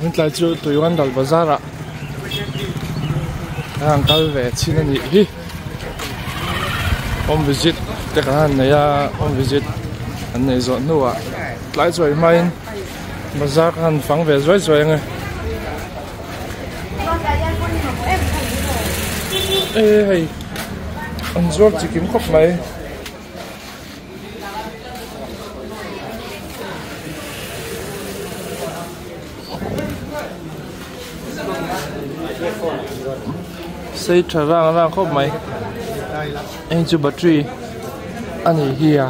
mình lại chú tụi anh đal bazaar à hàng cao về xin anh đi home visit cái hàng này à home visit anh này dọn nữa lại rồi mai bazaar hàng phẳng về rồi nghe ê hay anh rồi chỉ kiếm khóc mày xây trở ra khóc mày anh chú battery anh ấy here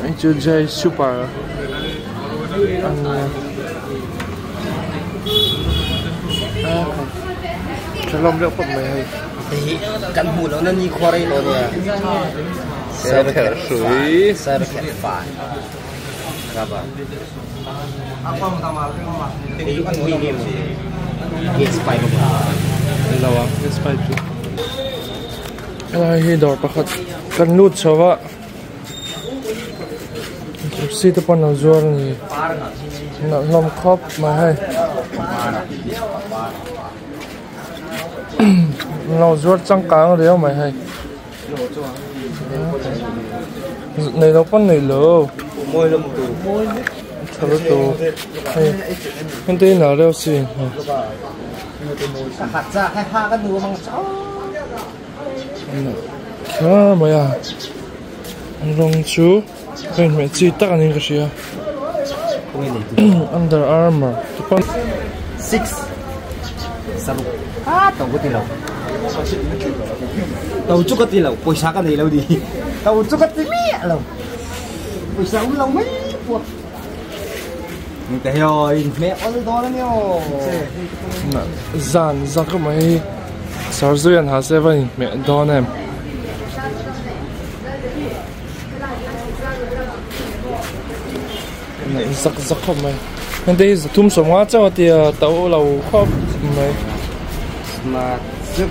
anh chú J super anh trở lòng được khóc mày hay thì căn hộ nó như khoa đây rồi nè xe thẻ suối xe thẻ phải các bạn thì anh đi game game spy không đây là what game spy chứ ai đồ bạc cần lút sao vậy xí tập anh làm gì này làm khóc mà hay làm gì trăng cáng đấy mà hay này nó con này lỡ môi lông tù thật là tù cái tên nào đâu xin hạt ra hai pha cái nửa bằng sáu à mày à rong chú cái mẹ chỉ tắc anh cái gì à Under Armour six sao tàu có tiền đâu tàu chút có tiền đâu bồi sáng cái này lâu đi tàu chút có tiền mía lâu bồi sáng lâu mấy cuộc mình thấy rồi mẹ có to lắm nhau dàn cái mày sao duyên hả sẽ vậy mẹ đón em này giặc không mày nhưng đây thum sống hóa cho thì tàu lầu không mày mà six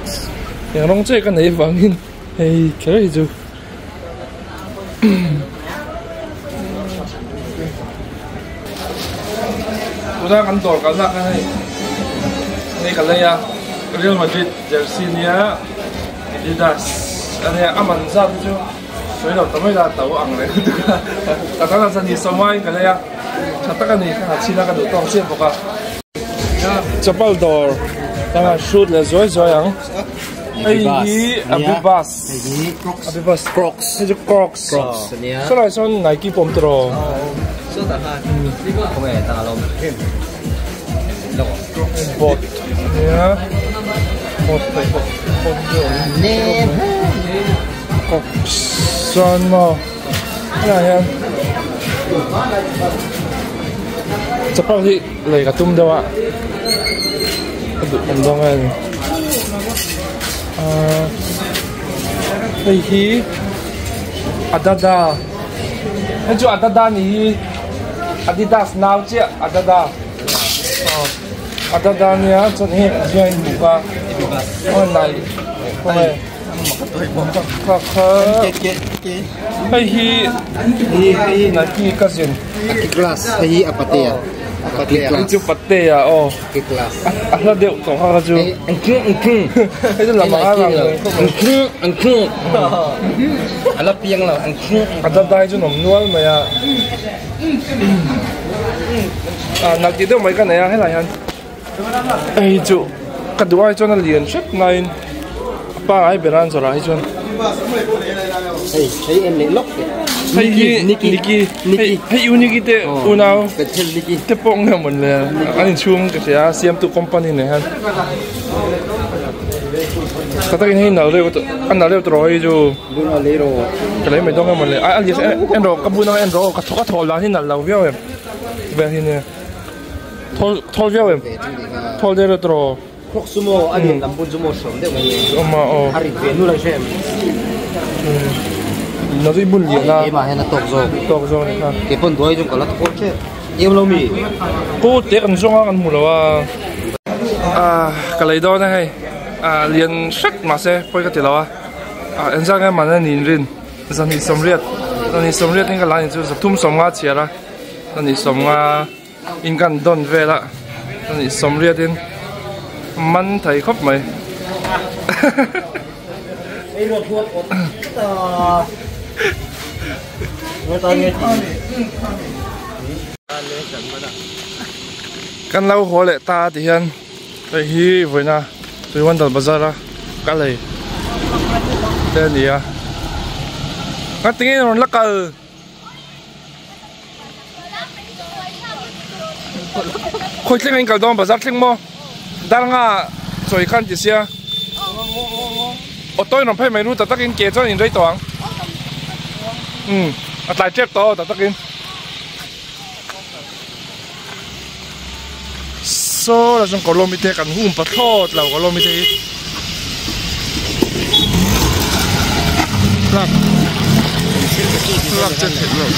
yang nong chơi cái này vangin hey cái gì udah kan tol kan nak ini kalau ya Real Madrid jersey nya Adidas ini aman zat tu所以就咁樣就硬嚟嗰度啦，大家嗰陣時送翻嘅咧啊，拆得嘅你下次那個度當先服啊，จะ包door，當下 shoot 嚟咗樣，Abibas Crocs，呢隻 Crocs，出嚟想 Nike bomb 咗，收得下，咁誒打落添，得喎 bot，係啊 ，bot 算嘛，那样，จะเข้าที่เลยกับตุ้มด้วยวะผมต้องการไอ้ที่อาดาดาไอ้จู่อาดาดานี่อาดิดาสนาวเจ้าอาดาดาอาดาดาเนี่ยจะเห็นยังบุกอ่ะวันไหนวันไหนไอ้ที่นักกีฬาสิน kelas ai apatia itu pate ya oh kelas ada dek tong ha ju angkung itu lama orang angkung ala piang lah angkung ada dai ju nom nual ma ya nak itu mai kan ya hai lai han ai ju kadua chu na lian ship nine pa ai beran zora ai chu hey em lock Niki hey Niki te unao te pong nga mon le anin chung ka sia CM2 company ne han katakin hin na le an na le tro hi ju buna le ro kalai mai dong nga mon le ali en ro kabuna en ro ka thoka thol la hin na lo vio em be hin ne thol vio em thol de tro khok sumo ani lampun sumo som de mai oma o hari ve nu la sem nó đi buôn liền là mà hay là tộc rồi này ha cái phần đuôi chúng có là tộc chứ yêu lâu mì cô tiếc ăn xong ăn mù rồi cái này đó này liền sắc mà sẽ quay cái tiền nào anh ra cái mà nó nhìn rin ra nhìn sớm riết nên cái lá nhìn chú thum sớm ngã chia ra anh đi sống in căn đòn vềละanh đi sống riết inมันthấy khóc mày Đây ruột ruột người ta nghe căn lâu hồ lệ ta thì hiện đây hi với na tôi quan tâm bazar ra cái này đây gì à ngắt tiếng nó lắc cờ khôi tiếng anh cầu đông bazar tiếng mo đang ngã rồi khăn gì xia ô tôi nó phải mấy lúc tao in kia cho in đây toang tại chép to tao in so là trong cổ lô mi tê cần hùm bát thốt là cổ lô mi tê lắc lắc chân thịt lẩu